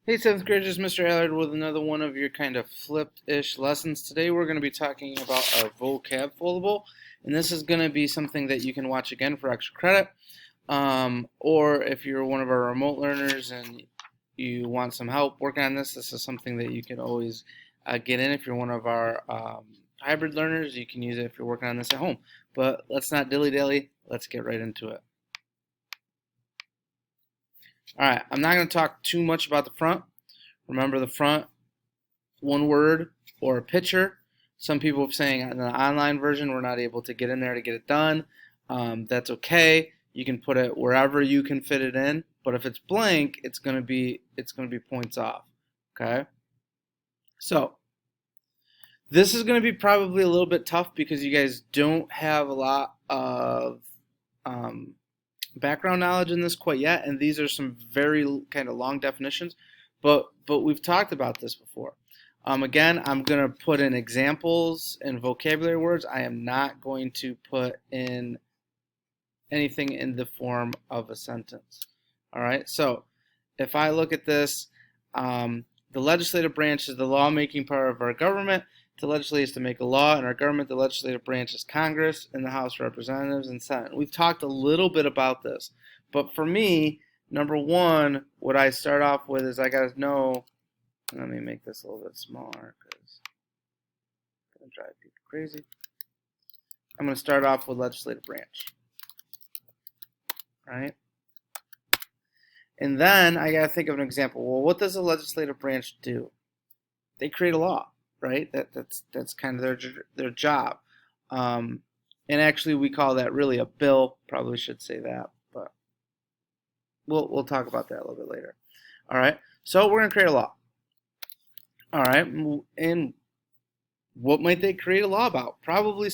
Hey, 7th graders, Mr. Allard with another one of your kind of flipped-ish lessons. Today we're going to be talking about our vocab foldable, and this is going to be something that you can watch again for extra credit. Or if you're one of our remote learners and you want some help working on this, this is something that you can always get in. If you're one of our hybrid learners, you can use it if you're working on this at home. But let's not dilly-dally, let's get right into it. All right, I'm not going to talk too much about the front. Remember the front, one word or a picture. Some people are saying in the online version we're not able to get in there to get it done. That's okay. You can put it wherever you can fit it in. But if it's blank, it's gonna be points off. Okay. So this is gonna be probably a little bit tough because you guys don't have a lot of background knowledge in this quite yet, and these are some very kind of long definitions, but we've talked about this before. Again, I'm going to put in examples and vocabulary words. I am not going to put in anything in the form of a sentence. All right, so if I look at this, the legislative branch is the lawmaking part of our government. To legislate is to make a law. In our government, the legislative branch is Congress and the House of Representatives and Senate. We've talked a little bit about this, but for me, number one, what I start off with is I got to know. Let me make this a little bit smaller because it's going to drive people crazy. I'm going to start off with legislative branch, right? And then I got to think of an example. Well, what does a legislative branch do? They create a law. Right? That's kind of their job. And actually we call that really a bill. Probably should say that, but we'll talk about that a little bit later. All right. So we're going to create a law. All right. And what might they create a law about? Probably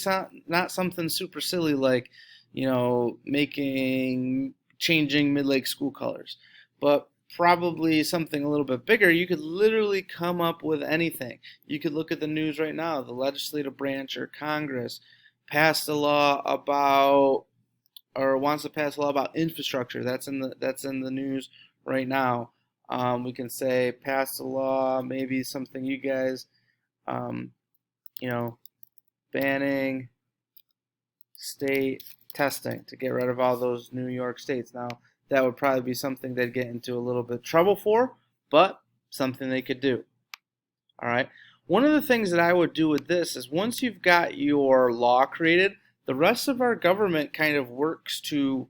not something super silly like, changing mid-lake school colors, but probably something a little bit bigger. You could literally come up with anything. You could look at the news right now. The legislative branch or Congress passed a law about, or wants to pass a law about infrastructure. That's in the news right now. We can say passed a law, maybe something you guys, banning state testing to get rid of all those New York states. Now, that would probably be something they'd get into a little bit of trouble for, but something they could do. All right. One of the things that I would do with this is once you've got your law created, the rest of our government kind of works to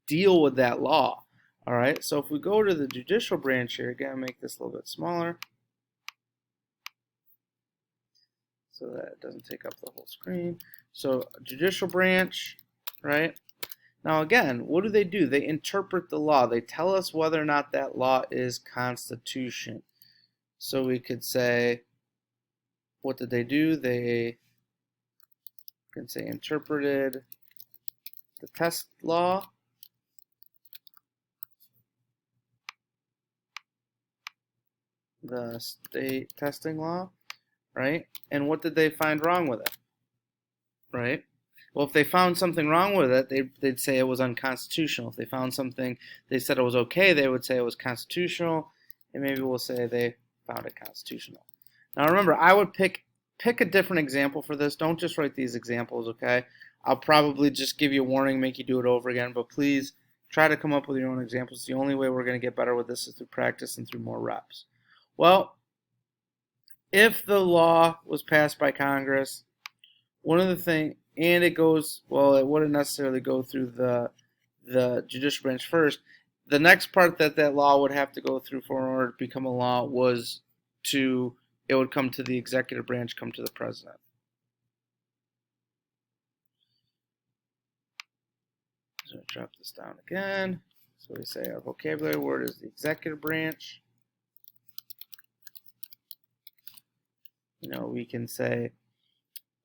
deal with that law. All right. So if we go to the judicial branch here, again, make this a little bit smaller so that it doesn't take up the whole screen. So judicial branch, right? Now again, what do? They interpret the law. They tell us whether or not that law is constitution. So we could say, what did they do? They can say interpreted the test law. The state testing law, right? And what did they find wrong with it, right? Well, if they found something wrong with it, they'd say it was unconstitutional. If they found something, they said it was okay, they would say it was constitutional, and maybe we'll say they found it constitutional. Now remember, I would pick a different example for this. Don't just write these examples, okay? I'll probably just give you a warning, make you do it over again, but please try to come up with your own examples. The only way we're going to get better with this is through practice and through more reps. Well, if the law was passed by Congress, one of the things, and it goes, well, it wouldn't necessarily go through the judicial branch first. The next part that law would have to go through for in order to become a law was it would come to the executive branch, come to the president. So drop this down again. So we say our vocabulary word is the executive branch. We can say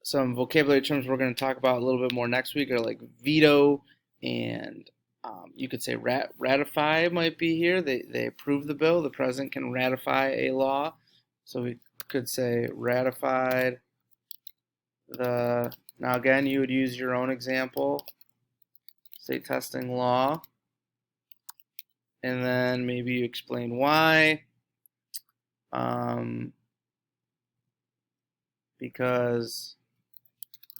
some vocabulary terms we're going to talk about a little bit more next week are like veto, and you could say ratify might be here. They approve the bill. The president can ratify a law. So we could say ratified now again, you would use your own example, state testing law, and then maybe you explain why. Because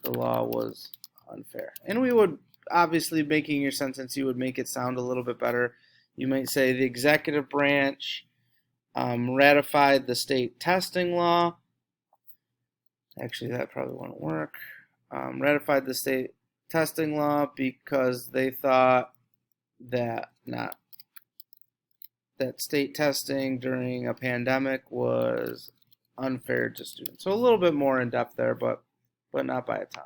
the law was unfair. And we would, obviously, making your sentence, you would make it sound a little bit better. You might say the executive branch ratified the state testing law. Actually, that probably won't work. Ratified the state testing law because they thought that that state testing during a pandemic was unfair to students. So a little bit more in depth there, but not by a ton.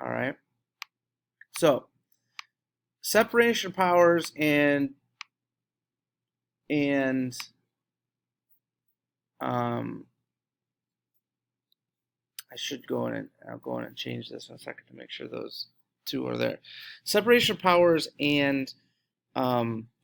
All right. So separation of powers and I should go in and I'll go in and change this in a second to make sure those two are there. Separation of powers and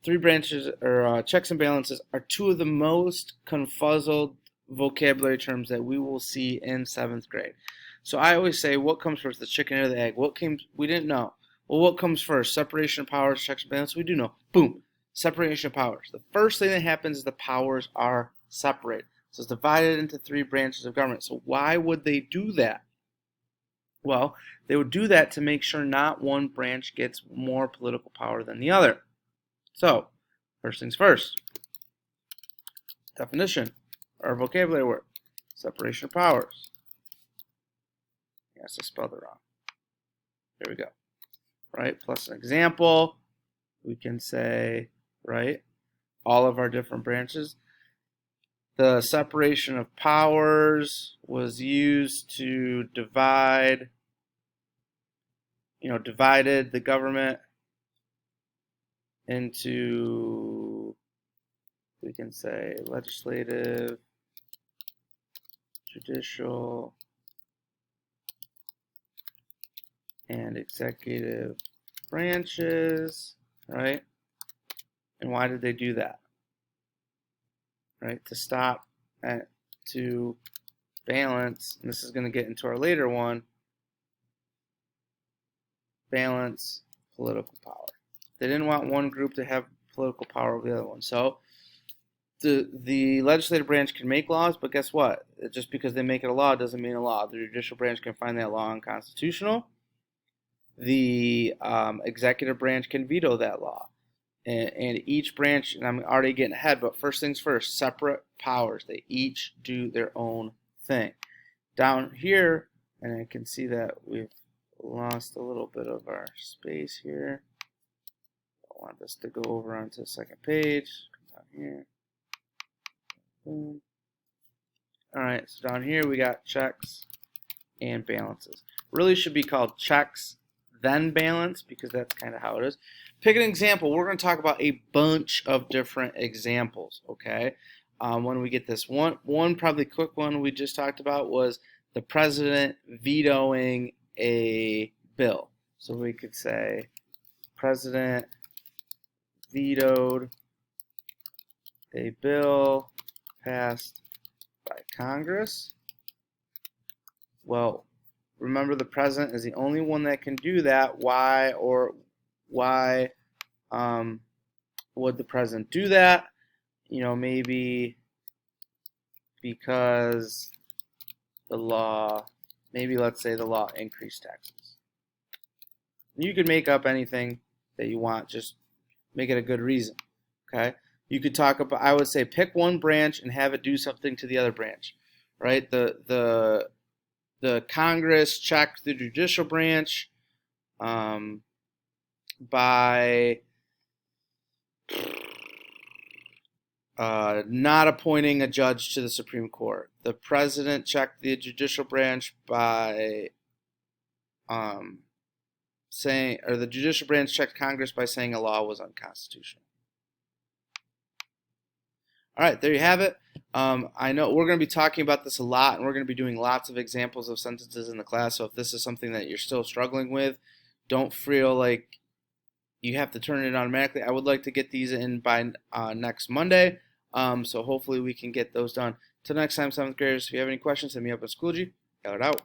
three branches or checks and balances are two of the most confuzzled vocabulary terms that we will see in 7th grade. So I always say, what comes first, the chicken or the egg? What came? We didn't know. Well, what comes first? Separation of powers, checks and balances? We do know. Boom. Separation of powers. The first thing that happens is the powers are separated. So it's divided into three branches of government. So why would they do that? Well, they would do that to make sure not one branch gets more political power than the other. So, first things first. Definition, or vocabulary word. Separation of powers. Yes, I spelled it wrong. There we go. Right, plus an example. We can say, right, all of our different branches. The separation of powers was used to divided the government into, we can say, legislative, judicial, and executive branches, right? And why did they do that? Right, to stop to balance, and this is going to get into our later one, balance political power. They didn't want one group to have political power over the other one. So the legislative branch can make laws, but guess what? Just because they make it a law doesn't mean a law. The judicial branch can find that law unconstitutional. The executive branch can veto that law. And each branch, and I'm already getting ahead, but first things first, separate powers. They each do their own thing. Down here, and I can see that we've lost a little bit of our space here. I want this to go over onto the second page. Come down here. Boom. All right, so down here we got checks and balances. Really should be called checks, then balance, because that's kind of how it is. Pick an example. We're going to talk about a bunch of different examples, okay? When we get this one probably quick one we just talked about was the president vetoing a bill. So we could say president vetoed a bill passed by Congress. Well, remember the president is the only one that can do that. Why would the president do that? Maybe because the law, maybe let's say the law increased taxes. You could make up anything that you want, just make it a good reason, okay? You could talk about, I would say pick one branch and have it do something to the other branch, right? The Congress checked the judicial branch by not appointing a judge to the Supreme Court. The president checked the judicial branch by saying, or the judicial branch checked Congress by saying a law was unconstitutional. All right, there you have it. I know we're going to be talking about this a lot, and we're going to be doing lots of examples of sentences in the class. So if this is something that you're still struggling with, don't feel like you have to turn it automatically. I would like to get these in by next Monday. So hopefully we can get those done. Till next time, 7th graders, if you have any questions, hit me up at Schoology. Out.